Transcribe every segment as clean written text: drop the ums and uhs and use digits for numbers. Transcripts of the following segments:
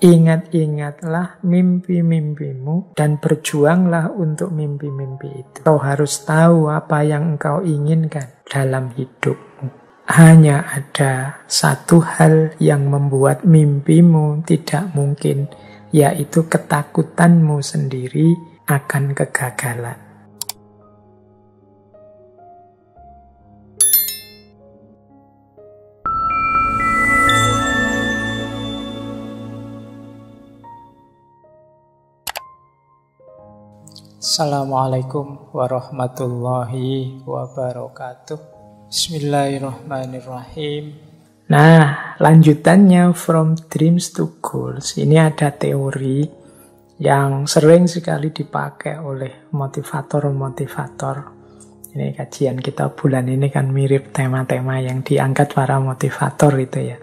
Ingat-ingatlah mimpi-mimpimu dan berjuanglah untuk mimpi-mimpi itu. Kau harus tahu apa yang engkau inginkan dalam hidupmu. Hanya ada satu hal yang membuat mimpimu tidak mungkin, yaitu ketakutanmu sendiri akan kegagalan. Assalamualaikum warahmatullahi wabarakatuh. Bismillahirrahmanirrahim. Nah, lanjutannya From Dreams to Goals. Ini ada teori yang sering sekali dipakai oleh motivator-motivator. Ini kajian kita bulan ini kan mirip tema-tema yang diangkat para motivator itu ya.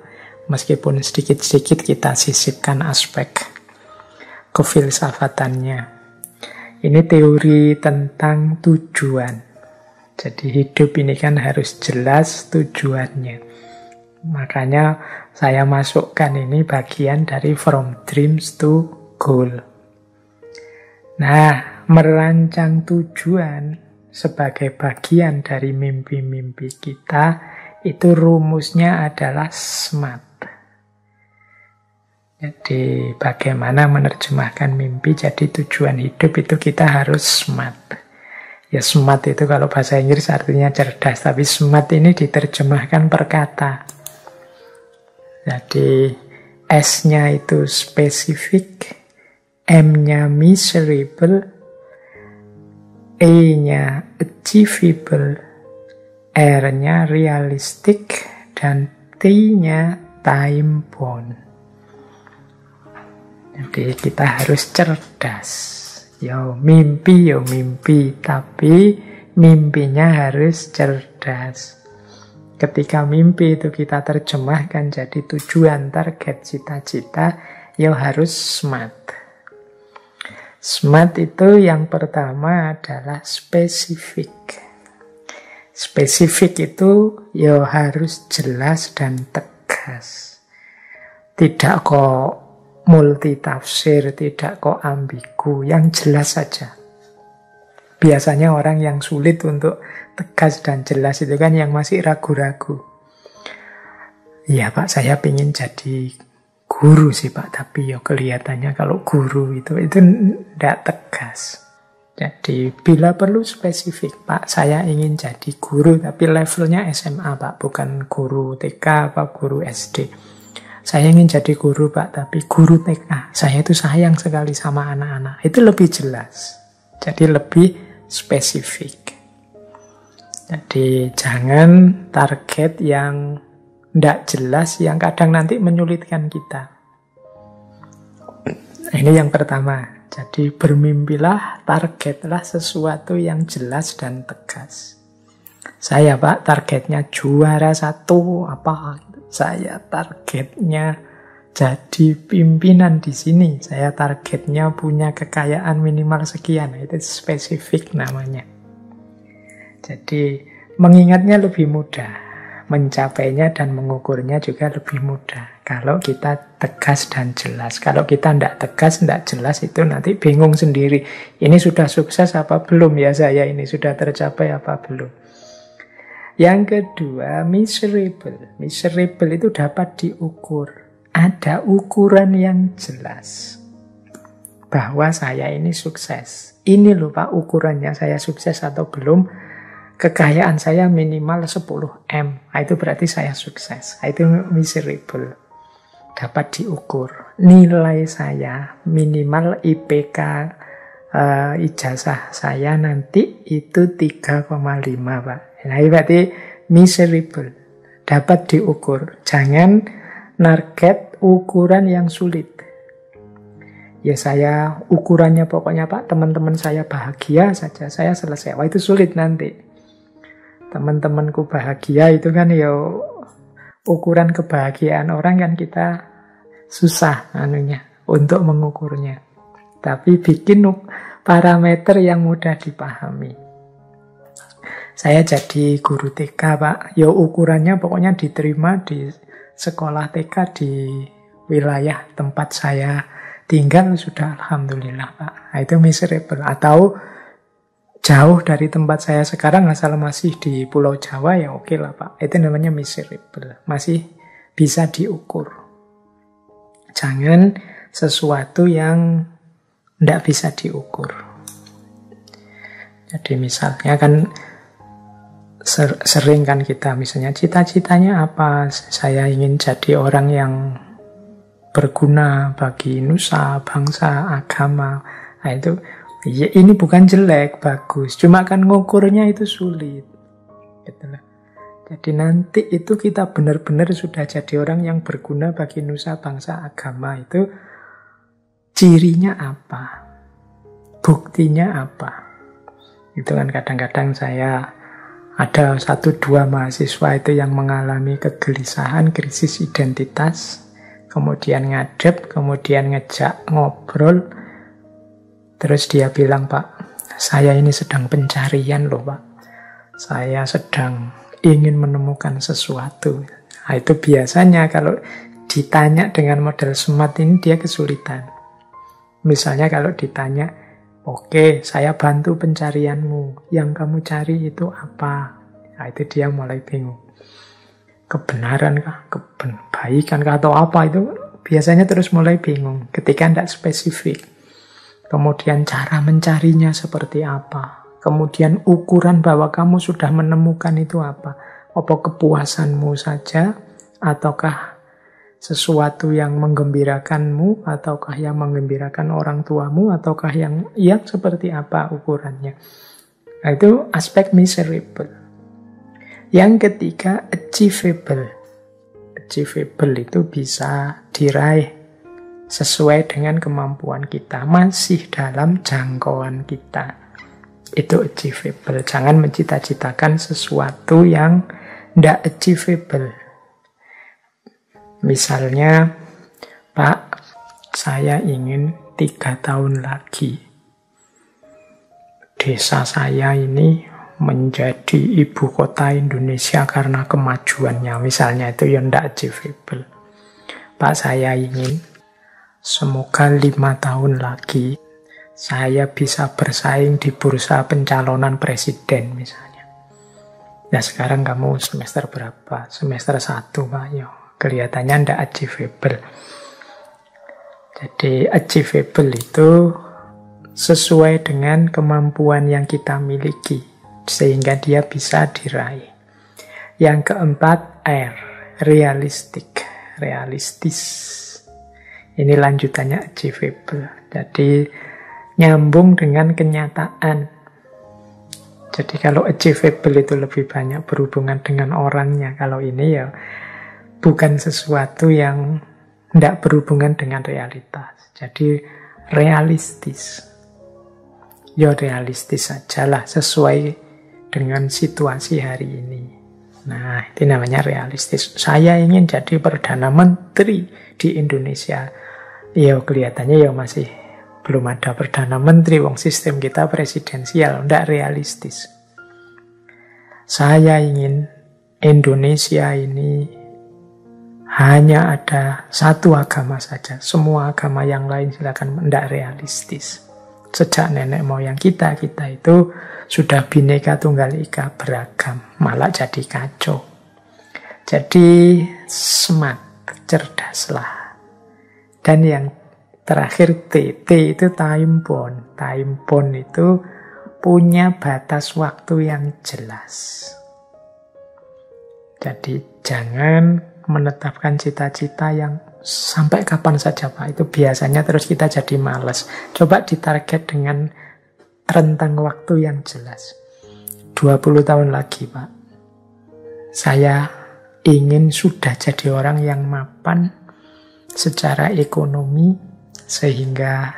Meskipun sedikit-sedikit kita sisipkan aspek kefilsafatannya. Ini teori tentang tujuan. Jadi hidup ini kan harus jelas tujuannya. Makanya saya masukkan ini bagian dari From Dreams to Goal. Nah, merancang tujuan sebagai bagian dari mimpi-mimpi kita, itu rumusnya adalah SMART. Jadi bagaimana menerjemahkan mimpi jadi tujuan hidup itu kita harus smart. Ya smart itu kalau bahasa Inggris artinya cerdas, tapi smart ini diterjemahkan per kata. Jadi S-nya itu spesifik, M-nya measurable, E-nya achievable, R-nya realistic, dan T-nya time bound. Jadi kita harus cerdas. Yo mimpi, tapi mimpinya harus cerdas. Ketika mimpi itu kita terjemahkan jadi tujuan, target, cita-cita, yo harus smart. Smart itu yang pertama adalah spesifik. Spesifik itu yo harus jelas dan tegas. Tidak kok multitafsir, tidak kok ambigu, yang jelas saja. Biasanya orang yang sulit untuk tegas dan jelas itu kan yang masih ragu-ragu. Ya Pak, saya ingin jadi guru sih Pak, tapi ya kelihatannya kalau guru itu tidak tegas. Jadi bila perlu spesifik, Pak, saya ingin jadi guru, tapi levelnya SMA Pak, bukan guru TK apa guru SD. Saya ingin jadi guru Pak, tapi guru TK. Saya itu sayang sekali sama anak-anak. Itu lebih jelas. Jadi lebih spesifik. Jadi jangan target yang tidak jelas, yang kadang nanti menyulitkan kita. Ini yang pertama. Jadi bermimpilah, targetlah sesuatu yang jelas dan tegas. Saya Pak, targetnya juara 1 apa? Saya targetnya jadi pimpinan di sini. Saya targetnya punya kekayaan minimal sekian. Itu spesifik namanya. Jadi mengingatnya lebih mudah. Mencapainya dan mengukurnya juga lebih mudah. Kalau kita tegas dan jelas. Kalau kita tidak tegas, tidak jelas, itu nanti bingung sendiri. Ini sudah sukses apa belum ya saya? Ini sudah tercapai apa belum? Yang kedua, measurable. Measurable itu dapat diukur. Ada ukuran yang jelas bahwa saya ini sukses. Ini loh Pak ukurannya, saya sukses atau belum. Kekayaan saya minimal 10 M. Itu berarti saya sukses. Itu measurable. Dapat diukur. Nilai saya minimal IPK ijazah saya nanti itu 3,5 Pak. Nah, berarti measurable, dapat diukur. Jangan target ukuran yang sulit. Ya saya ukurannya pokoknya Pak, teman-teman saya bahagia saja, saya selesai. Wah itu sulit nanti. Teman-temanku bahagia itu kan ya ukuran kebahagiaan orang kan kita susah untuk mengukurnya. Tapi bikin parameter yang mudah dipahami. Saya jadi guru TK Pak, ya ukurannya pokoknya diterima di sekolah TK di wilayah tempat saya tinggal sudah alhamdulillah Pak. Nah, itu miserable. Atau jauh dari tempat saya sekarang asal masih di Pulau Jawa ya oke lah Pak. Itu namanya miserable. Masih bisa diukur. Jangan sesuatu yang tidak bisa diukur. Jadi misalnya kan sering kan kita misalnya cita-citanya apa? Saya ingin jadi orang yang berguna bagi nusa, bangsa, agama. Nah itu ya, ini bukan jelek, bagus. Cuma kan ngukurnya itu sulit. Gitu lah. Jadi nanti itu kita benar-benar sudah jadi orang yang berguna bagi nusa, bangsa, agama itu cirinya apa? Buktinya apa? Itu kan kadang-kadang saya ada 1-2 mahasiswa itu yang mengalami kegelisahan, krisis identitas, kemudian ngadep, kemudian ngejak ngobrol, terus dia bilang, Pak, saya ini sedang pencarian loh Pak, saya sedang ingin menemukan sesuatu. Nah, itu biasanya kalau ditanya dengan model SMART ini dia kesulitan. Misalnya kalau ditanya, oke, saya bantu pencarianmu. Yang kamu cari itu apa? Nah, itu dia mulai bingung. Kebenaran kah? Kebaikan kah? Atau apa? Itu biasanya terus mulai bingung ketika tidak spesifik. Kemudian cara mencarinya seperti apa? Kemudian ukuran bahwa kamu sudah menemukan itu apa? Apa kepuasanmu saja? Ataukah sesuatu yang menggembirakanmu, ataukah yang menggembirakan orang tuamu, ataukah yang seperti apa ukurannya. Nah, itu aspek miserable. Yang ketiga, achievable. Achievable itu bisa diraih sesuai dengan kemampuan kita, masih dalam jangkauan kita. Itu achievable. Jangan mencita-citakan sesuatu yang tidak achievable. Misalnya, Pak, saya ingin 3 tahun lagi desa saya ini menjadi ibu kota Indonesia karena kemajuannya. Misalnya itu yang tidak achievable. Pak, saya ingin semoga 5 tahun lagi saya bisa bersaing di bursa pencalonan presiden misalnya. Ya sekarang kamu semester berapa? Semester 1 Pak, ya. Kelihatannya tidak achievable. Jadi achievable itu sesuai dengan kemampuan yang kita miliki, sehingga dia bisa diraih. Yang keempat, R, realistic, realistis. Ini lanjutannya achievable. Jadi nyambung dengan kenyataan. Jadi kalau achievable itu lebih banyak berhubungan dengan orangnya. Kalau ini ya bukan sesuatu yang tidak berhubungan dengan realitas. Jadi realistis. Ya realistis sajalah sesuai dengan situasi hari ini. Nah, itu namanya realistis. Saya ingin jadi Perdana Menteri di Indonesia. Ya kelihatannya ya masih belum ada Perdana Menteri. Wong sistem kita presidensial, tidak realistis. Saya ingin Indonesia ini hanya ada satu agama saja. Semua agama yang lain silakan, tidak realistis. Sejak nenek moyang kita itu sudah Bhinneka Tunggal Ika, beragam. Malah jadi kacau. Jadi smart, cerdaslah. Dan yang terakhir T itu time bound. Time bound itu punya batas waktu yang jelas. Jadi jangan menetapkan cita-cita yang sampai kapan saja Pak. Itu biasanya terus kita jadi malas. Coba ditarget dengan rentang waktu yang jelas. 20 tahun lagi Pak, saya ingin sudah jadi orang yang mapan secara ekonomi sehingga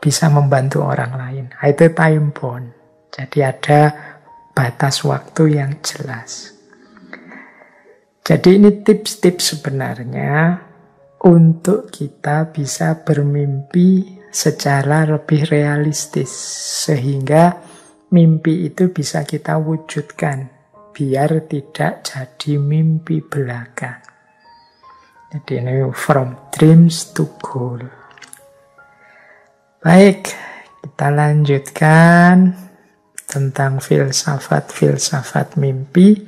bisa membantu orang lain. Itu time bound. Jadi ada batas waktu yang jelas. Jadi ini tips-tips sebenarnya untuk kita bisa bermimpi secara lebih realistis. Sehingga mimpi itu bisa kita wujudkan. Biar tidak jadi mimpi belaka. Jadi ini from dreams to goal. Baik, kita lanjutkan tentang filsafat mimpi.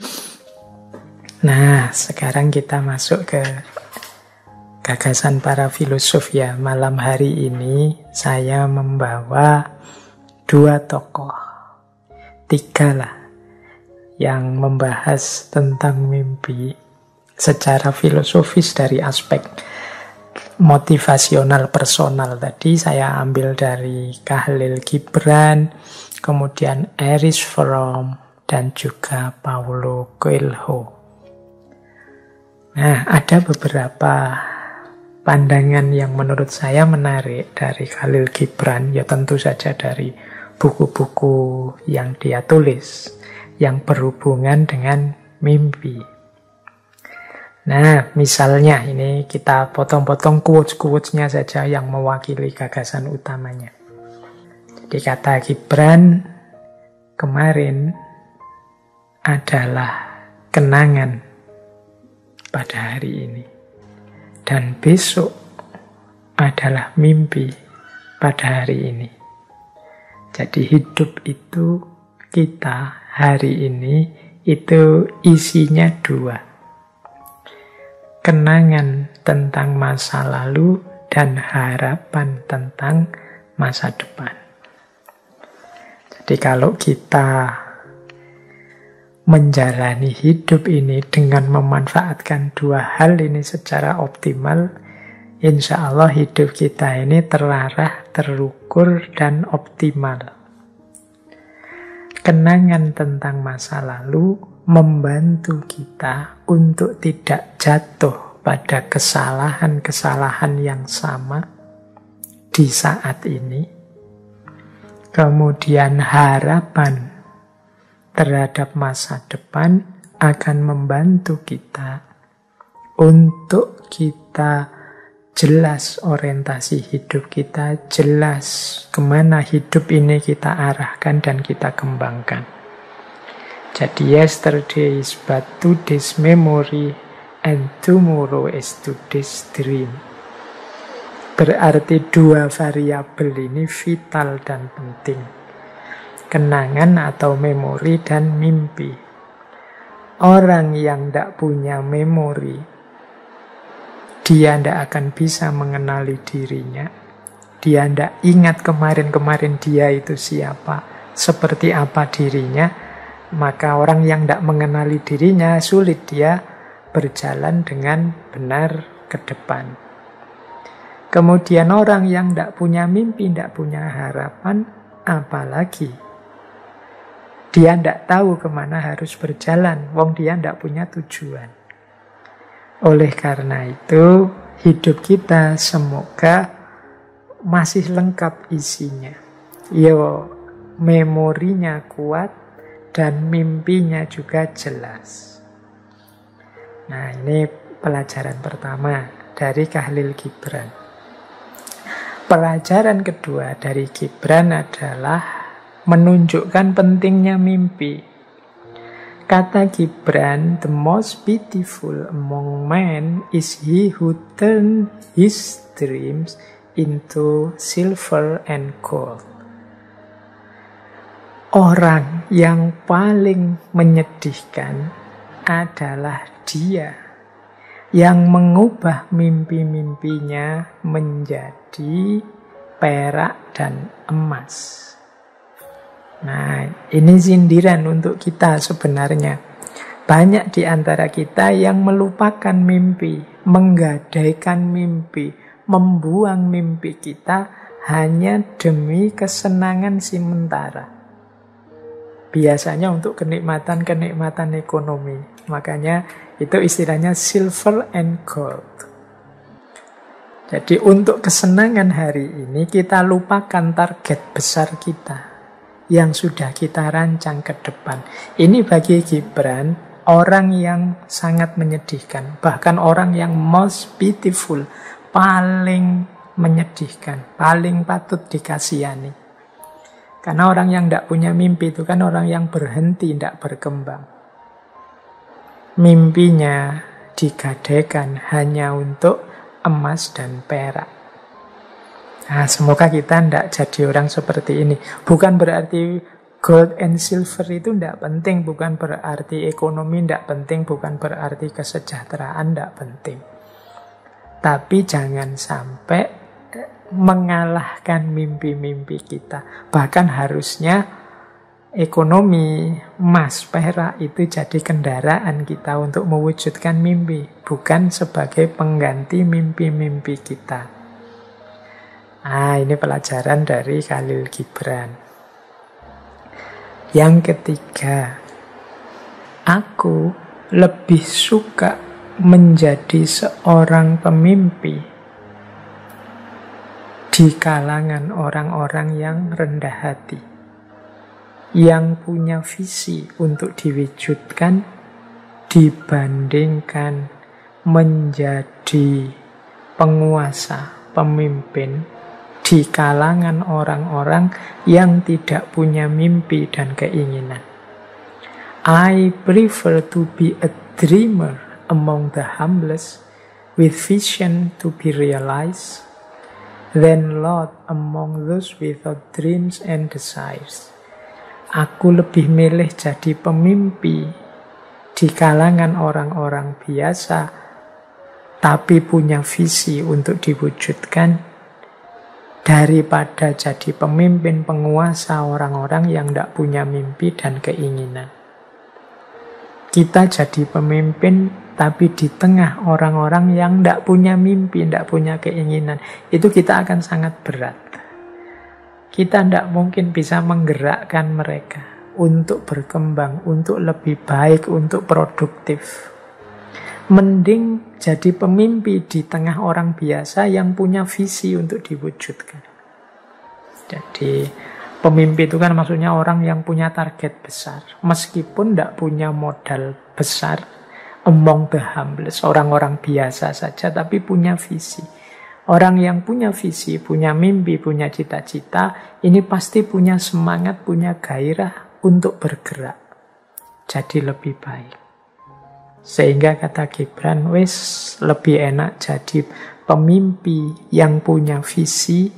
Nah, sekarang kita masuk ke gagasan para filosof ya. Malam hari ini saya membawa 2 tokoh, 3 lah, yang membahas tentang mimpi secara filosofis dari aspek motivasional personal. Tadi saya ambil dari Khalil Gibran, kemudian Erich Fromm, dan juga Paulo Coelho. Nah, ada beberapa pandangan yang menurut saya menarik dari Khalil Gibran, ya tentu saja dari buku-buku yang dia tulis yang berhubungan dengan mimpi. Nah, misalnya ini kita potong-potong quotes-quotesnya saja yang mewakili gagasan utamanya. Jadi kata Gibran kemarin adalah kenangan pada hari ini. Dan besok adalah mimpi pada hari ini. Jadi hidup itu kita hari ini itu isinya 2. Kenangan tentang masa lalu dan harapan tentang masa depan. Jadi kalau kita menjalani hidup ini dengan memanfaatkan 2 hal ini secara optimal, insya Allah hidup kita ini terarah, terukur, dan optimal. Kenangan tentang masa lalu membantu kita untuk tidak jatuh pada kesalahan-kesalahan yang sama di saat ini. Kemudian harapan terhadap masa depan akan membantu kita untuk kita jelas orientasi hidup kita, jelas kemana hidup ini kita arahkan dan kita kembangkan. Jadi yesterday is but today's memory and tomorrow is today's dream. Berarti 2 variabel ini vital dan penting. Kenangan atau memori dan mimpi. Orang yang tidak punya memori, dia tidak akan bisa mengenali dirinya. Dia tidak ingat kemarin-kemarin dia itu siapa, seperti apa dirinya. Maka orang yang tidak mengenali dirinya, sulit dia berjalan dengan benar ke depan. Kemudian orang yang tidak punya mimpi, tidak punya harapan, apalagi dia tidak tahu kemana harus berjalan, wong dia tidak punya tujuan. Oleh karena itu, hidup kita semoga masih lengkap isinya. Yo, memorinya kuat dan mimpinya juga jelas. Nah, ini pelajaran pertama dari Khalil Gibran. Pelajaran kedua dari Gibran adalah menunjukkan pentingnya mimpi. Kata Gibran, the most beautiful among men is he who turn his dreams into silver and gold. Orang yang paling menyedihkan adalah dia yang mengubah mimpi-mimpinya menjadi perak dan emas. Nah, ini sindiran untuk kita sebenarnya. Banyak di antara kita yang melupakan mimpi, menggadaikan mimpi, membuang mimpi kita hanya demi kesenangan sementara. Biasanya untuk kenikmatan-kenikmatan ekonomi. Makanya itu istilahnya silver and gold. Jadi untuk kesenangan hari ini kita lupakan target besar kita yang sudah kita rancang ke depan. Ini bagi Gibran orang yang sangat menyedihkan. Bahkan orang yang most beautiful, paling menyedihkan, paling patut dikasihani. Karena orang yang tidak punya mimpi itu kan orang yang berhenti, tidak berkembang. Mimpinya digadaikan hanya untuk emas dan perak. Nah, semoga kita tidak jadi orang seperti ini. Bukan berarti gold and silver itu tidak penting, bukan berarti ekonomi tidak penting, bukan berarti kesejahteraan tidak penting. Tapi jangan sampai mengalahkan mimpi-mimpi kita. Bahkan harusnya ekonomi, emas, perak itu jadi kendaraan kita untuk mewujudkan mimpi, bukan sebagai pengganti mimpi-mimpi kita. Nah, ini pelajaran dari Khalil Gibran. Yang ketiga, aku lebih suka menjadi seorang pemimpi di kalangan orang-orang yang rendah hati, yang punya visi untuk diwujudkan, dibandingkan menjadi penguasa, pemimpin di kalangan orang-orang yang tidak punya mimpi dan keinginan. I prefer to be a dreamer among the humblest with vision to be realized than Lord among those without dreams and desires. Aku lebih milih jadi pemimpi di kalangan orang-orang biasa tapi punya visi untuk diwujudkan daripada jadi pemimpin penguasa orang-orang yang tidak punya mimpi dan keinginan. Kita jadi pemimpin tapi di tengah orang-orang yang tidak punya mimpi, tidak punya keinginan, itu kita akan sangat berat. Kita tidak mungkin bisa menggerakkan mereka untuk berkembang, untuk lebih baik, untuk produktif. Mending jadi pemimpi di tengah orang biasa yang punya visi untuk diwujudkan. Jadi pemimpi itu kan maksudnya orang yang punya target besar. Meskipun tidak punya modal besar, among the humblest, orang-orang biasa saja, tapi punya visi. Orang yang punya visi, punya mimpi, punya cita-cita, ini pasti punya semangat, punya gairah untuk bergerak. Jadi lebih baik. Sehingga kata Gibran, wis lebih enak jadi pemimpi yang punya visi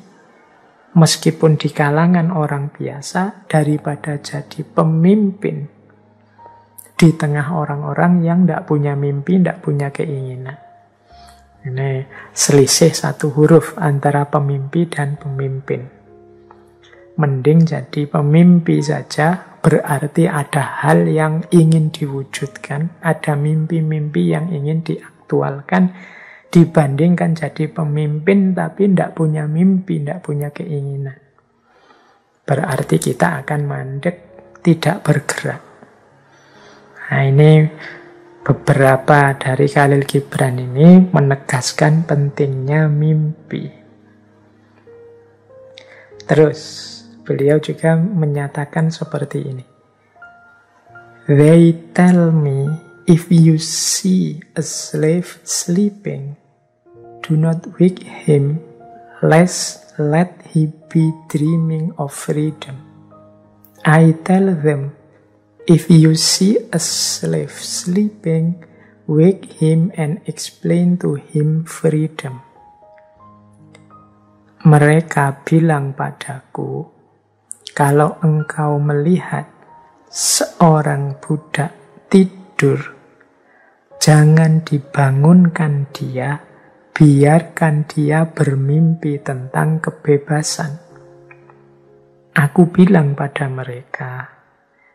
meskipun di kalangan orang biasa daripada jadi pemimpin di tengah orang-orang yang tidak punya mimpi, tidak punya keinginan. Ini selisih satu huruf antara pemimpi dan pemimpin. Mending jadi pemimpi saja, berarti ada hal yang ingin diwujudkan, ada mimpi-mimpi yang ingin diaktualkan, dibandingkan jadi pemimpin tapi tidak punya mimpi, tidak punya keinginan. Berarti kita akan mandek, tidak bergerak. Nah, ini beberapa dari Khalil Gibran ini menegaskan pentingnya mimpi. Terus beliau juga menyatakan seperti ini. They tell me, if you see a slave sleeping, do not wake him, lest let he be dreaming of freedom. I tell them, if you see a slave sleeping, wake him and explain to him freedom. Mereka bilang padaku, kalau engkau melihat seorang budak tidur, jangan dibangunkan dia, biarkan dia bermimpi tentang kebebasan. Aku bilang pada mereka,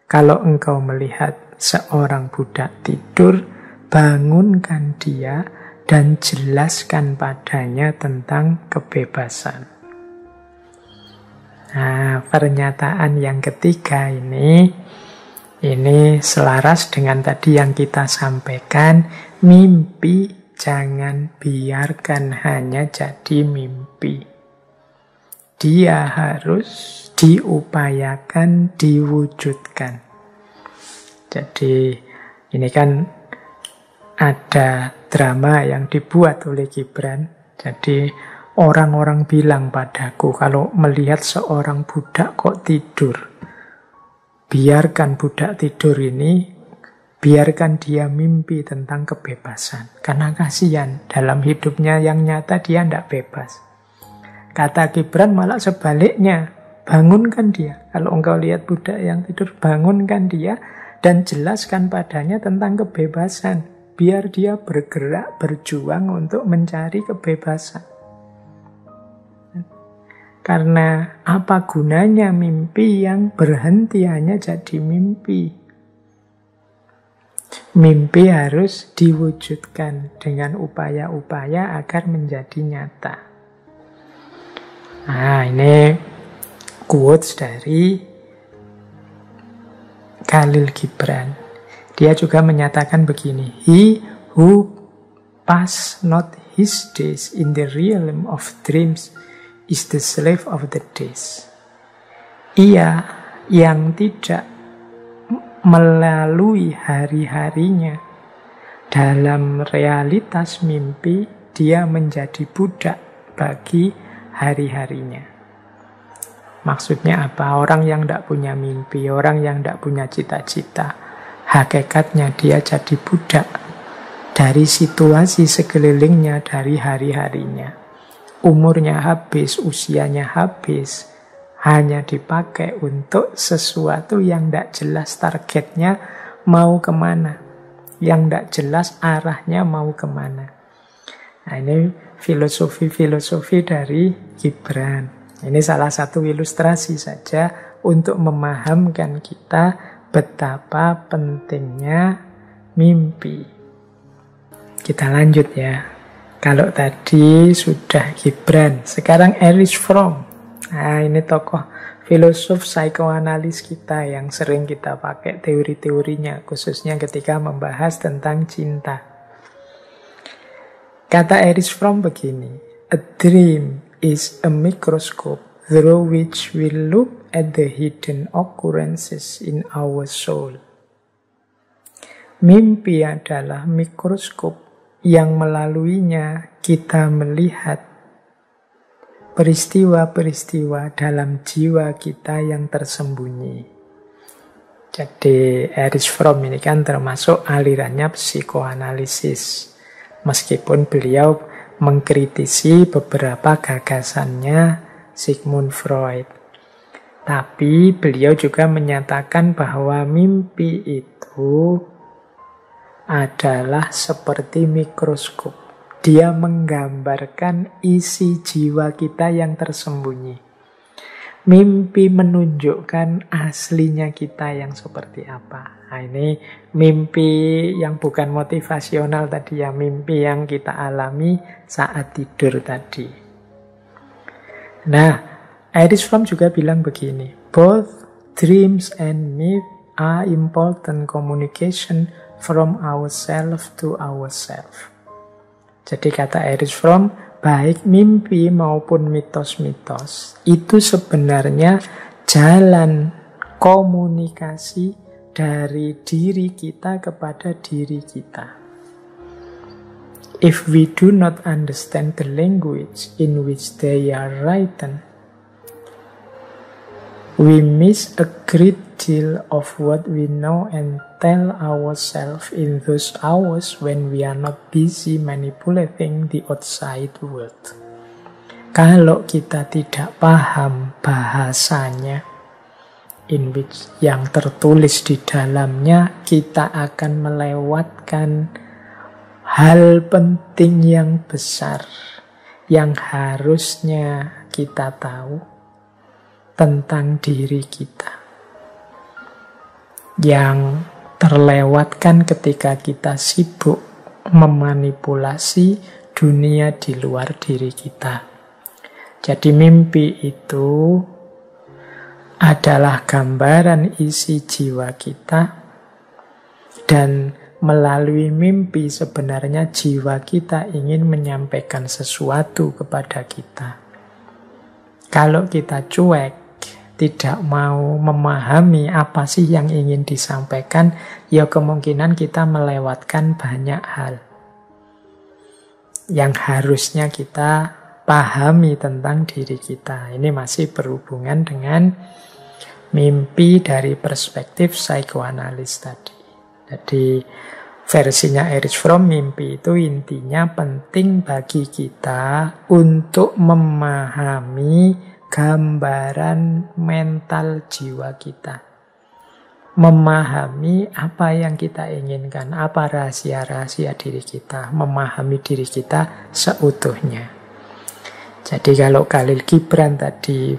kalau engkau melihat seorang budak tidur, bangunkan dia dan jelaskan padanya tentang kebebasan. Nah, pernyataan yang ketiga ini selaras dengan tadi yang kita sampaikan, mimpi jangan biarkan hanya jadi mimpi. Dia harus diupayakan, diwujudkan. Jadi ini kan ada drama yang dibuat oleh Gibran. Jadi orang-orang bilang padaku kalau melihat seorang budak kok tidur, biarkan budak tidur ini, Biarkan dia mimpi tentang kebebasan. Karena kasihan, dalam hidupnya yang nyata dia tidak bebas. Kata Gibran malah sebaliknya. Bangunkan dia. Kalau engkau lihat budak yang tidur, bangunkan dia dan jelaskan padanya tentang kebebasan. Biar dia bergerak, berjuang untuk mencari kebebasan. Karena apa gunanya mimpi yang berhenti hanya jadi mimpi? Mimpi harus diwujudkan dengan upaya-upaya agar menjadi nyata. Nah, ini quotes dari Khalil Gibran. Dia juga menyatakan begini, "He who pass not his days in the realm of dreams is the slave of the days." Ia yang tidak melalui hari-harinya dalam realitas mimpi, dia menjadi budak bagi hari-harinya. Maksudnya apa? Orang yang tidak punya mimpi, orang yang tidak punya cita-cita, hakikatnya dia jadi budak dari situasi sekelilingnya, dari hari-harinya. Umurnya habis, usianya habis, hanya dipakai untuk sesuatu yang tidak jelas targetnya mau kemana, yang tidak jelas arahnya mau kemana. Nah, ini filosofi-filosofi dari Gibran. Ini salah satu ilustrasi saja untuk memahamkan kita betapa pentingnya mimpi. Kita lanjut ya. Kalau tadi sudah Gibran, sekarang Erich Fromm. Nah, ini tokoh filosof psikoanalis kita yang sering kita pakai teori-teorinya, khususnya ketika membahas tentang cinta. Kata Erich Fromm begini, "A dream is a microscope through which we look at the hidden occurrences in our soul." Mimpi adalah mikroskop yang melaluinya kita melihat peristiwa-peristiwa dalam jiwa kita yang tersembunyi. Jadi Erich Fromm ini kan termasuk alirannya psikoanalisis. Meskipun beliau mengkritisi beberapa gagasannya Sigmund Freud. Tapi beliau juga menyatakan bahwa mimpi itu adalah seperti mikroskop. Dia menggambarkan isi jiwa kita yang tersembunyi. Mimpi menunjukkan aslinya kita yang seperti apa. Nah, ini mimpi yang bukan motivasional tadi ya, mimpi yang kita alami saat tidur tadi. Nah, Erich Fromm juga bilang begini, "Both dreams and myth are important communication from ourselves to ourselves." Jadi kata Erich Fromm, baik mimpi maupun mitos-mitos itu sebenarnya jalan komunikasi dari diri kita kepada diri kita. If we do not understand the language in which they are written, we miss a great deal of what we know and tell ourselves in those hours when we are not busy manipulating the outside world. Kalau kita tidak paham bahasanya, in which yang tertulis di dalamnya, kita akan melewatkan hal penting yang besar yang harusnya kita tahu tentang diri kita, yang terlewatkan ketika kita sibuk memanipulasi dunia di luar diri kita. Jadi mimpi itu adalah gambaran isi jiwa kita, dan melalui mimpi sebenarnya jiwa kita ingin menyampaikan sesuatu kepada kita. Kalau kita cuek, tidak mau memahami apa sih yang ingin disampaikan, ya kemungkinan kita melewatkan banyak hal yang harusnya kita pahami tentang diri kita. Ini masih berhubungan dengan mimpi dari perspektif psikoanalis tadi. Jadi versinya Erich Fromm, mimpi itu intinya penting bagi kita untuk memahami gambaran mental jiwa kita. Memahami apa yang kita inginkan, apa rahasia-rahasia diri kita, memahami diri kita seutuhnya. Jadi kalau Khalil Gibran tadi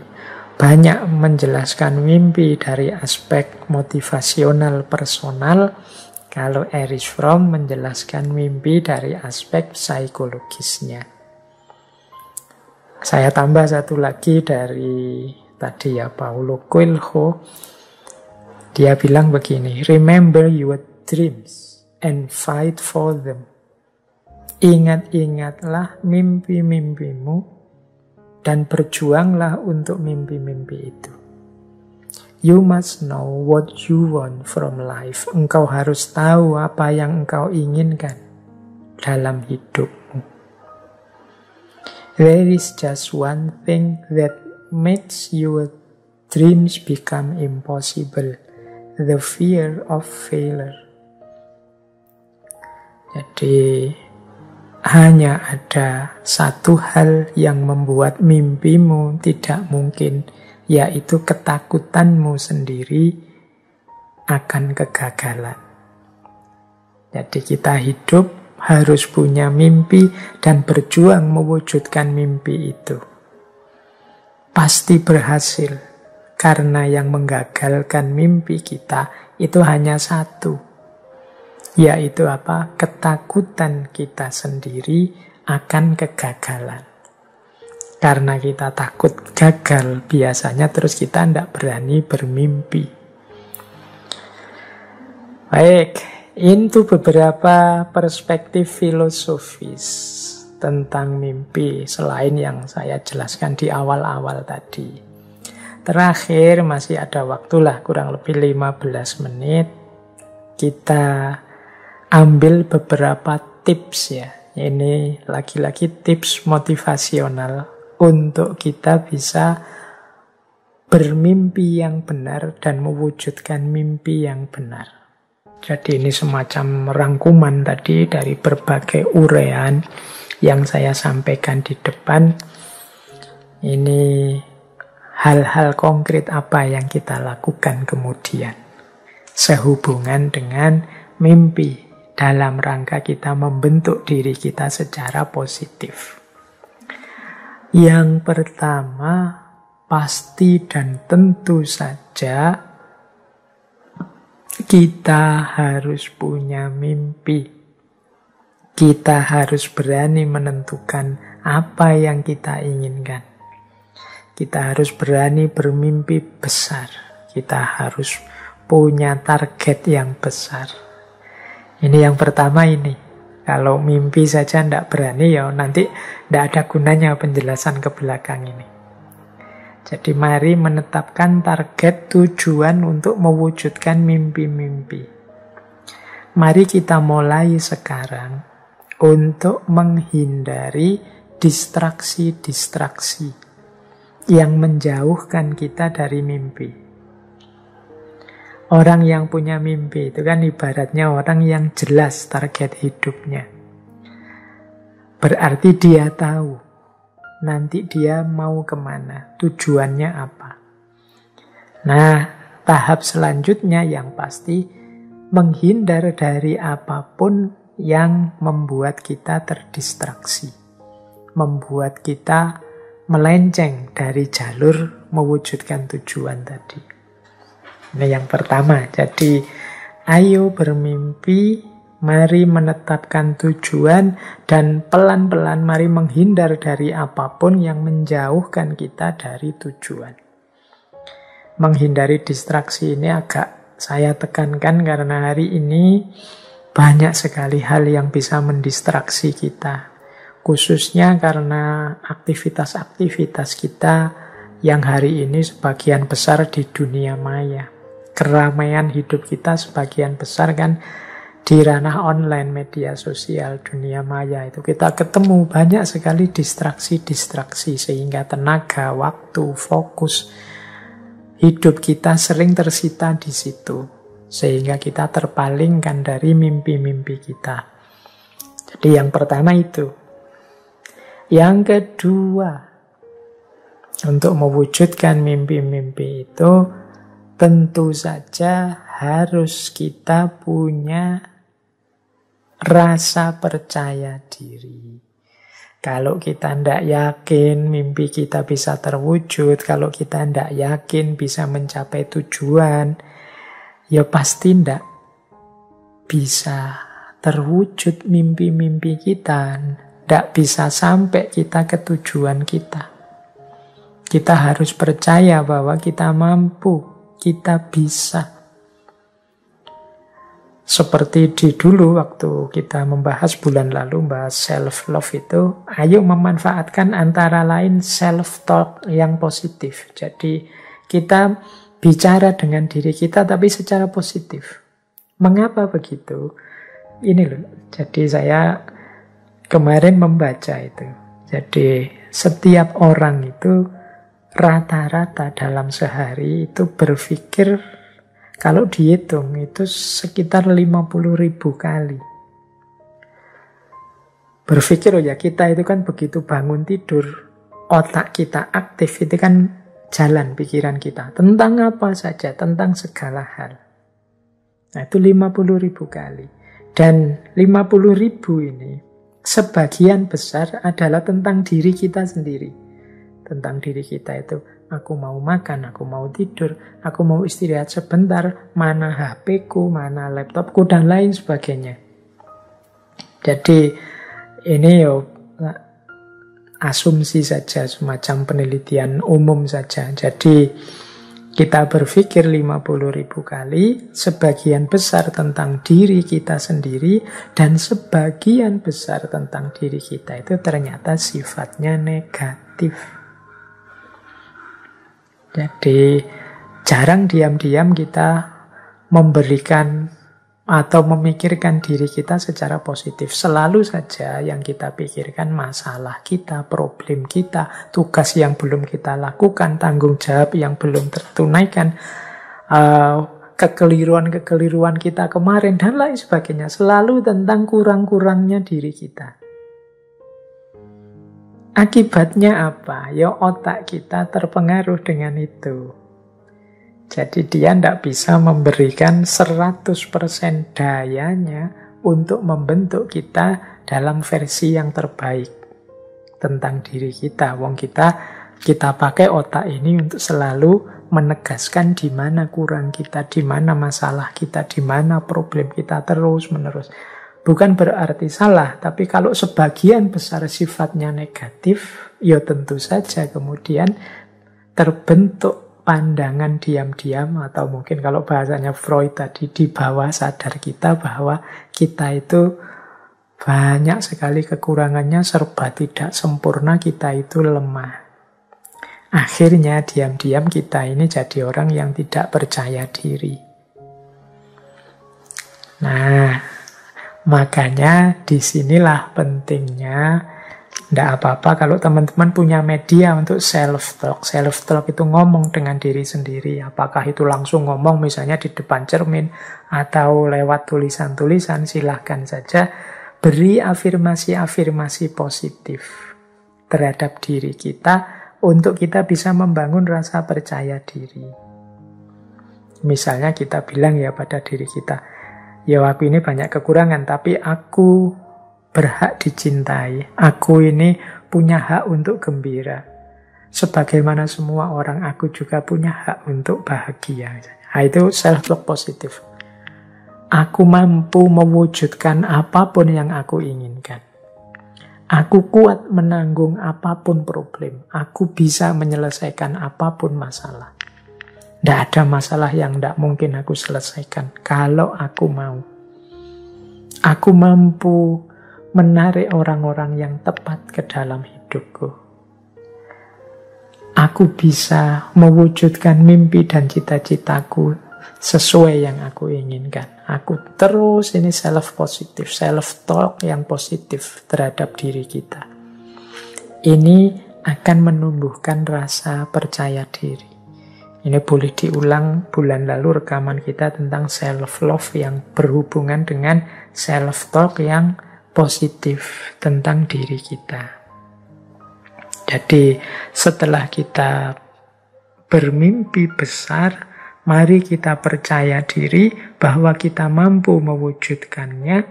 banyak menjelaskan mimpi dari aspek motivasional personal, kalau Erich Fromm menjelaskan mimpi dari aspek psikologisnya. Saya tambah satu lagi dari tadi ya, Paulo Coelho. Dia bilang begini, remember your dreams and fight for them. Ingat-ingatlah mimpi-mimpimu dan berjuanglah untuk mimpi-mimpi itu. You must know what you want from life. Engkau harus tahu apa yang engkau inginkan dalam hidupmu. There is just one thing that makes your dreams become impossible. The fear of failure. Jadi hanya ada satu hal yang membuat mimpimu tidak mungkin, yaitu ketakutanmu sendiri akan kegagalan. Jadi kita hidup harus punya mimpi dan berjuang mewujudkan mimpi itu. Pasti berhasil, karena yang menggagalkan mimpi kita itu hanya satu, yaitu apa? Ketakutan kita sendiri akan kegagalan. Karena kita takut gagal, biasanya terus kita tidak berani bermimpi. Baik, itu beberapa perspektif filosofis tentang mimpi, selain yang saya jelaskan di awal-awal tadi. Terakhir, masih ada waktulah kurang lebih 15 menit. Kita ambil beberapa tips ya. Ini lagi-lagi tips motivasional untuk kita bisa bermimpi yang benar dan mewujudkan mimpi yang benar. Jadi ini semacam rangkuman tadi dari berbagai uraian yang saya sampaikan di depan. Ini hal-hal konkret apa yang kita lakukan kemudian sehubungan dengan mimpi dalam rangka kita membentuk diri kita secara positif. Yang pertama, pasti dan tentu saja kita harus punya mimpi. Kita harus berani menentukan apa yang kita inginkan. Kita harus berani bermimpi besar. Kita harus punya target yang besar. Ini yang pertama ini. Kalau mimpi saja tidak berani, ya nanti tidak ada gunanya penjelasan ke belakang ini. Jadi mari menetapkan target tujuan untuk mewujudkan mimpi-mimpi. Mari kita mulai sekarang untuk menghindari distraksi-distraksi yang menjauhkan kita dari mimpi. Orang yang punya mimpi itu kan ibaratnya orang yang jelas target hidupnya. Berarti dia tahu nanti dia mau kemana, tujuannya apa. Nah, tahap selanjutnya yang pasti menghindar dari apapun yang membuat kita terdistraksi, membuat kita melenceng dari jalur mewujudkan tujuan tadi. Ini yang pertama. Jadi, ayo bermimpi, mari menetapkan tujuan, dan pelan-pelan mari menghindar dari apapun yang menjauhkan kita dari tujuan. Menghindari distraksi ini agak saya tekankan karena hari ini banyak sekali hal yang bisa mendistraksi kita. Khususnya karena aktivitas-aktivitas kita yang hari ini sebagian besar di dunia maya. Keramaian hidup kita sebagian besar kan di ranah online, media sosial, dunia maya itu kita ketemu banyak sekali distraksi-distraksi sehingga tenaga, waktu, fokus hidup kita sering tersita di situ. sehingga kita terpalingkan dari mimpi-mimpi kita. Jadi yang pertama itu. Yang kedua, untuk mewujudkan mimpi-mimpi itu, tentu saja harus kita punya rasa percaya diri. Kalau kita tidak yakin mimpi kita bisa terwujud, kalau kita tidak yakin bisa mencapai tujuan, ya pasti tidak bisa terwujud mimpi-mimpi kita. Tidak bisa sampai kita ke tujuan kita. Kita harus percaya bahwa kita mampu, kita bisa. Seperti di dulu waktu kita membahas bulan lalu, bahas self-love itu, ayo memanfaatkan antara lain self-talk yang positif. Jadi kita bicara dengan diri kita tapi secara positif. Mengapa begitu? Ini loh, jadi saya kemarin membaca itu. Jadi setiap orang itu rata-rata dalam sehari itu berpikir, kalau dihitung itu sekitar 50.000 kali. Berpikir, oh ya kita itu kan begitu bangun tidur, otak kita aktif, itu kan jalan pikiran kita. Tentang apa saja, tentang segala hal. Nah itu 50.000 kali. Dan 50.000 ini sebagian besar adalah tentang diri kita sendiri. Tentang diri kita itu, aku mau makan, aku mau tidur, aku mau istirahat sebentar, mana HP-ku, mana laptopku, dan lain sebagainya. Jadi ini asumsi saja, semacam penelitian umum saja. Jadi kita berpikir 50.000 kali, sebagian besar tentang diri kita sendiri, dan sebagian besar tentang diri kita itu ternyata sifatnya negatif. Jadi jarang diam-diam kita memberikan atau memikirkan diri kita secara positif. Selalu saja yang kita pikirkan masalah kita, problem kita, tugas yang belum kita lakukan, tanggung jawab yang belum tertunaikan, kekeliruan-kekeliruan kita kemarin, dan lain sebagainya. Selalu tentang kurang-kurangnya diri kita. Akibatnya apa? Ya otak kita terpengaruh dengan itu. Jadi dia tidak bisa memberikan 100% dayanya untuk membentuk kita dalam versi yang terbaik tentang diri kita. Wong kita pakai otak ini untuk selalu menegaskan di mana kurang kita, di mana masalah kita, di mana problem kita terus-menerus. Bukan berarti salah, tapi kalau sebagian besar sifatnya negatif, ya tentu saja kemudian terbentuk pandangan diam-diam, atau mungkin kalau bahasanya Freud tadi, di bawah sadar kita, bahwa kita itu banyak sekali kekurangannya, serba tidak sempurna, kita itu lemah. Akhirnya diam-diam kita ini jadi orang yang tidak percaya diri. Nah, makanya disinilah pentingnya. Tidak apa-apa kalau teman-teman punya media untuk self-talk. Self-talk itu ngomong dengan diri sendiri. Apakah itu langsung ngomong misalnya di depan cermin, atau lewat tulisan-tulisan, silahkan saja. Beri afirmasi-afirmasi positif terhadap diri kita, untuk kita bisa membangun rasa percaya diri. Misalnya kita bilang ya pada diri kita, ya aku ini banyak kekurangan, tapi aku berhak dicintai. Aku ini punya hak untuk gembira. Sebagaimana semua orang, aku juga punya hak untuk bahagia. Nah, itu self-talk positif. Aku mampu mewujudkan apapun yang aku inginkan. Aku kuat menanggung apapun problem. Aku bisa menyelesaikan apapun masalah. Tidak ada masalah yang tidak mungkin aku selesaikan kalau aku mau. Aku mampu menarik orang-orang yang tepat ke dalam hidupku. Aku bisa mewujudkan mimpi dan cita-citaku sesuai yang aku inginkan. Aku terus ini self-positif, self-talk yang positif terhadap diri kita. Ini akan menumbuhkan rasa percaya diri. Ini boleh diulang, bulan lalu rekaman kita tentang self-love yang berhubungan dengan self-talk yang positif tentang diri kita. Jadi setelah kita bermimpi besar, mari kita percaya diri bahwa kita mampu mewujudkannya.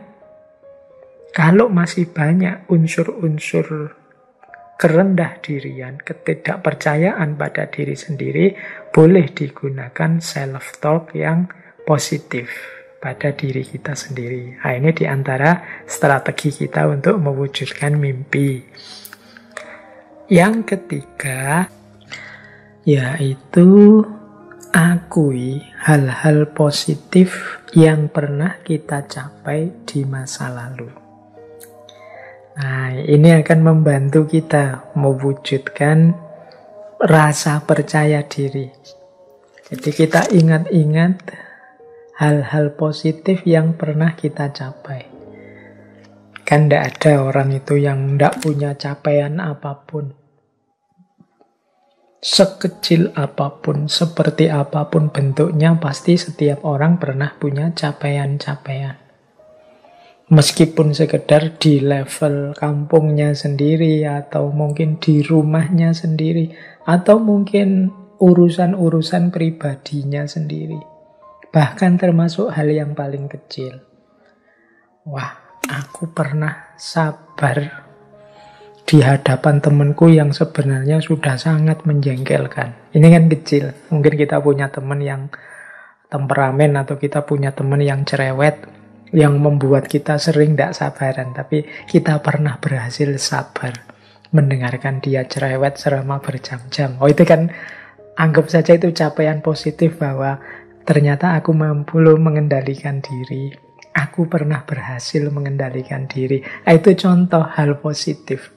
Kalau masih banyak unsur-unsur kerendah dirian, ketidakpercayaan pada diri sendiri, boleh digunakan self-talk yang positif pada diri kita sendiri. Nah, ini diantara strategi kita untuk mewujudkan mimpi. Yang ketiga, yaitu akui hal-hal positif yang pernah kita capai di masa lalu. Nah, ini akan membantu kita mewujudkan rasa percaya diri. Jadi kita ingat-ingat hal-hal positif yang pernah kita capai. Kan tidak ada orang itu yang tidak punya capaian apapun. Sekecil apapun, seperti apapun bentuknya, pasti setiap orang pernah punya capaian-capaian. Meskipun sekedar di level kampungnya sendiri, atau mungkin di rumahnya sendiri, atau mungkin urusan-urusan pribadinya sendiri. Bahkan termasuk hal yang paling kecil. Wah, aku pernah sabar di hadapan temanku yang sebenarnya sudah sangat menjengkelkan. Ini kan kecil. Mungkin kita punya teman yang temperamen, atau kita punya teman yang cerewet, yang membuat kita sering tidak sabaran, tapi kita pernah berhasil sabar mendengarkan dia cerewet selama berjam-jam. Oh, itu kan anggap saja itu capaian positif, bahwa ternyata aku mampu mengendalikan diri. Aku pernah berhasil mengendalikan diri. Itu contoh hal positif.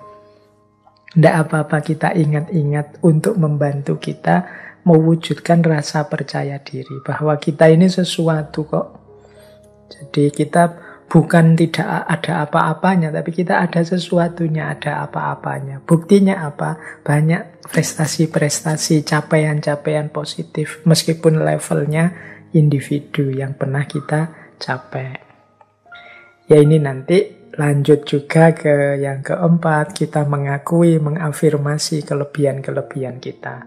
Tidak apa-apa kita ingat-ingat untuk membantu kita mewujudkan rasa percaya diri, bahwa kita ini sesuatu kok. Jadi kita bukan tidak ada apa-apanya, tapi kita ada sesuatunya, ada apa-apanya. Buktinya apa? Banyak prestasi-prestasi, capaian-capaian positif, meskipun levelnya individu yang pernah kita capai. Ya, ini nanti lanjut juga ke yang keempat, kita mengakui, mengafirmasi kelebihan-kelebihan kita.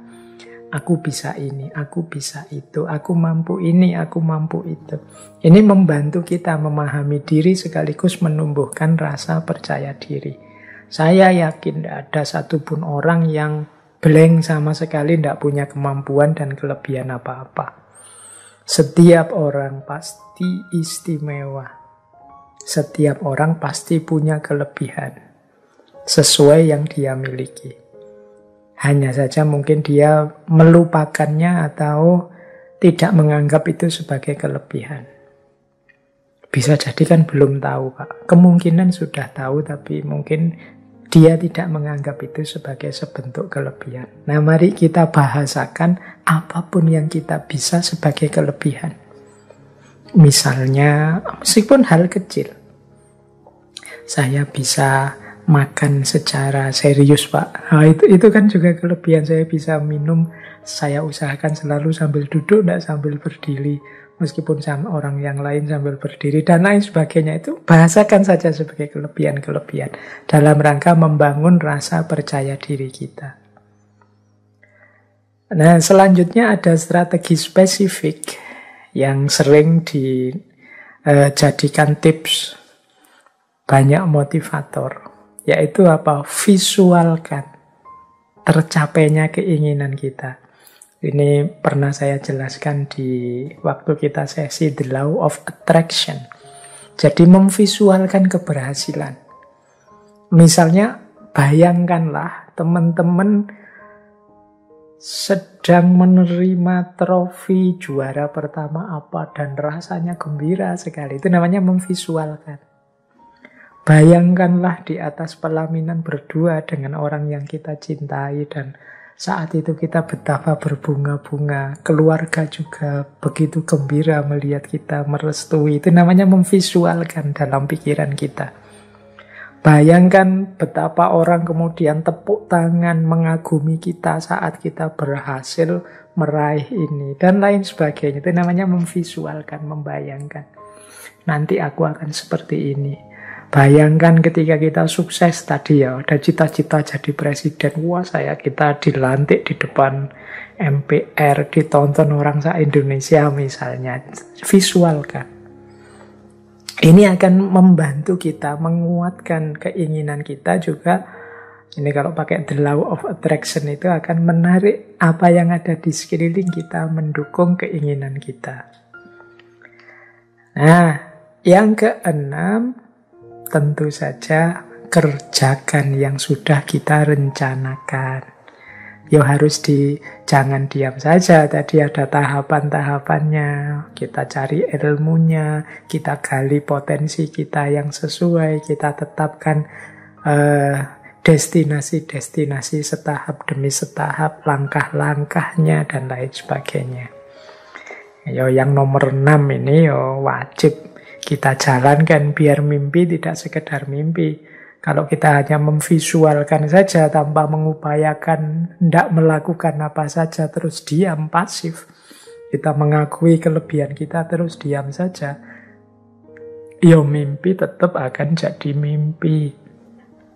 Aku bisa ini, aku bisa itu, aku mampu ini, aku mampu itu. Ini membantu kita memahami diri sekaligus menumbuhkan rasa percaya diri. Saya yakin tidak ada satupun orang yang blank sama sekali, tidak punya kemampuan dan kelebihan apa-apa. Setiap orang pasti istimewa. Setiap orang pasti punya kelebihan sesuai yang dia miliki. Hanya saja mungkin dia melupakannya atau tidak menganggap itu sebagai kelebihan. Bisa jadi kan belum tahu, Pak. Kemungkinan sudah tahu, tapi mungkin dia tidak menganggap itu sebagai sebentuk kelebihan. Nah, mari kita bahasakan apapun yang kita bisa sebagai kelebihan. Misalnya, meskipun hal kecil. Saya bisa makan secara serius, Pak. Nah, itu kan juga kelebihan. Saya bisa minum, saya usahakan selalu sambil duduk, tidak sambil berdiri. Meskipun sama orang yang lain sambil berdiri, dan lain sebagainya. Itu bahasakan saja sebagai kelebihan-kelebihan dalam rangka membangun rasa percaya diri kita. Nah, selanjutnya ada strategi spesifik yang sering dijadikan tips banyak motivator. Yaitu apa? Visualkan tercapainya keinginan kita. Ini pernah saya jelaskan di waktu kita sesi The Law of Attraction. Jadi memvisualkan keberhasilan. Misalnya, bayangkanlah teman-teman sedang menerima trofi juara pertama apa dan rasanya gembira sekali. Itu namanya memvisualkan. Bayangkanlah di atas pelaminan berdua dengan orang yang kita cintai, dan saat itu kita betapa berbunga-bunga. Keluarga juga begitu gembira melihat kita merestui. Itu namanya memvisualkan dalam pikiran kita. Bayangkan betapa orang kemudian tepuk tangan mengagumi kita saat kita berhasil meraih ini dan lain sebagainya. Itu namanya memvisualkan, membayangkan. Nanti aku akan seperti ini. Bayangkan ketika kita sukses tadi ya, ada cita-cita jadi presiden. Wah, kita dilantik di depan MPR, ditonton orang se-Indonesia misalnya. Visualkan. Ini akan membantu kita menguatkan keinginan kita juga. Ini kalau pakai the law of attraction itu akan menarik apa yang ada di sekeliling kita, mendukung keinginan kita. Nah, yang keenam, tentu saja kerjakan yang sudah kita rencanakan. Jangan diam saja. Tadi ada tahapan-tahapannya. Kita cari ilmunya, kita gali potensi kita yang sesuai, kita tetapkan destinasi-destinasi setahap demi setahap, langkah-langkahnya dan lain sebagainya. Yang nomor 6 ini wajib kita jalankan biar mimpi tidak sekedar mimpi. Kalau kita hanya memvisualkan saja tanpa mengupayakan, tidak melakukan apa saja, terus diam, pasif. Kita mengakui kelebihan kita, terus diam saja. Mimpi tetap akan jadi mimpi.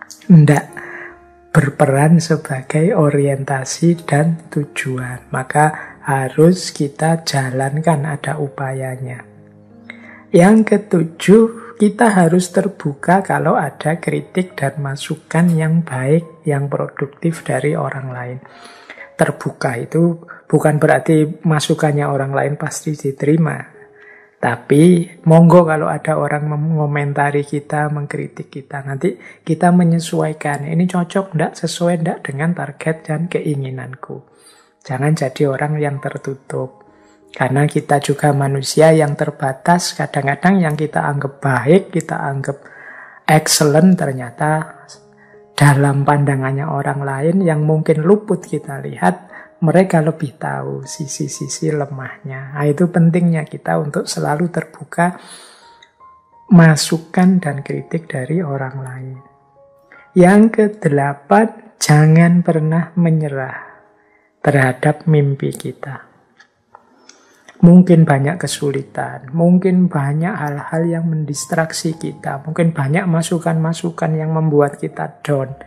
Tidak berperan sebagai orientasi dan tujuan. Maka harus kita jalankan, ada upayanya. Yang ketujuh, kita harus terbuka kalau ada kritik dan masukan yang baik, yang produktif dari orang lain. Terbuka itu bukan berarti masukannya orang lain pasti diterima. Tapi monggo kalau ada orang mengomentari kita, mengkritik kita, nanti kita menyesuaikan. Ini cocok enggak, sesuai enggak dengan target dan keinginanku. Jangan jadi orang yang tertutup. Karena kita juga manusia yang terbatas, kadang-kadang yang kita anggap baik, kita anggap excellent, ternyata dalam pandangannya orang lain yang mungkin luput kita lihat, mereka lebih tahu sisi-sisi lemahnya. Nah, itu pentingnya kita untuk selalu terbuka masukan dan kritik dari orang lain. Yang ke-8, jangan pernah menyerah terhadap mimpi kita. Mungkin banyak kesulitan, mungkin banyak hal-hal yang mendistraksi kita, mungkin banyak masukan-masukan yang membuat kita down.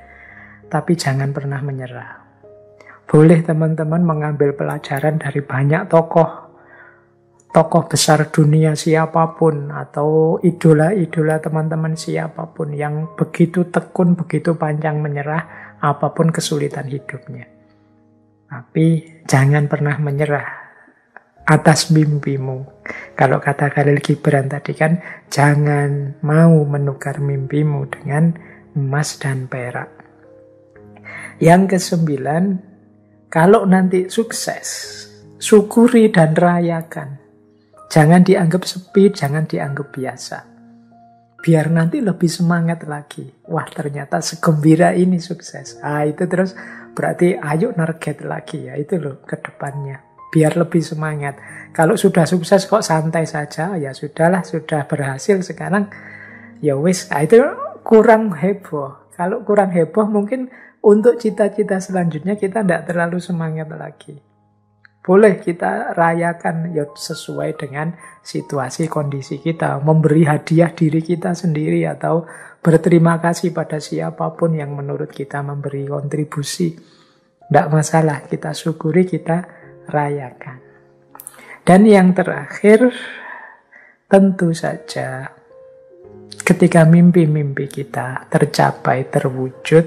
Tapi jangan pernah menyerah. Boleh teman-teman mengambil pelajaran dari banyak tokoh besar dunia siapapun, atau idola-idola teman-teman siapapun yang begitu tekun, begitu panjang menyerah apapun kesulitan hidupnya. Tapi jangan pernah menyerah atas mimpimu. Kalau kata Khalil Gibran tadi kan, jangan mau menukar mimpimu dengan emas dan perak. Yang ke-9, kalau nanti sukses, syukuri dan rayakan. Jangan dianggap sepi, jangan dianggap biasa. Biar nanti lebih semangat lagi. Wah, ternyata segembira ini sukses. Itu terus berarti ayo target lagi ya, itu loh ke depannya. Biar lebih semangat. Kalau sudah sukses kok santai saja, ya sudahlah, sudah berhasil sekarang, ya wis. Itu kurang heboh. Kalau kurang heboh mungkin untuk cita-cita selanjutnya kita tidak terlalu semangat lagi. Boleh kita rayakan ya sesuai dengan situasi kondisi kita. Memberi hadiah diri kita sendiri atau berterima kasih pada siapapun yang menurut kita memberi kontribusi. Tidak masalah, kita syukuri, kita rayakan. Dan yang terakhir, tentu saja ketika mimpi-mimpi kita tercapai, terwujud,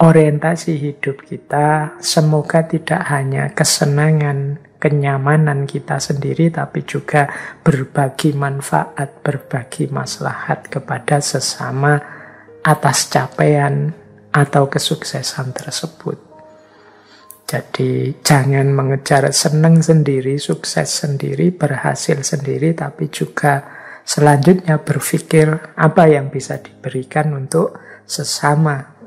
orientasi hidup kita semoga tidak hanya kesenangan, kenyamanan kita sendiri, tapi juga berbagi manfaat, berbagi maslahat kepada sesama atas capaian atau kesuksesan tersebut. Jadi jangan mengejar senang sendiri, sukses sendiri, berhasil sendiri, tapi juga selanjutnya berpikir apa yang bisa diberikan untuk sesama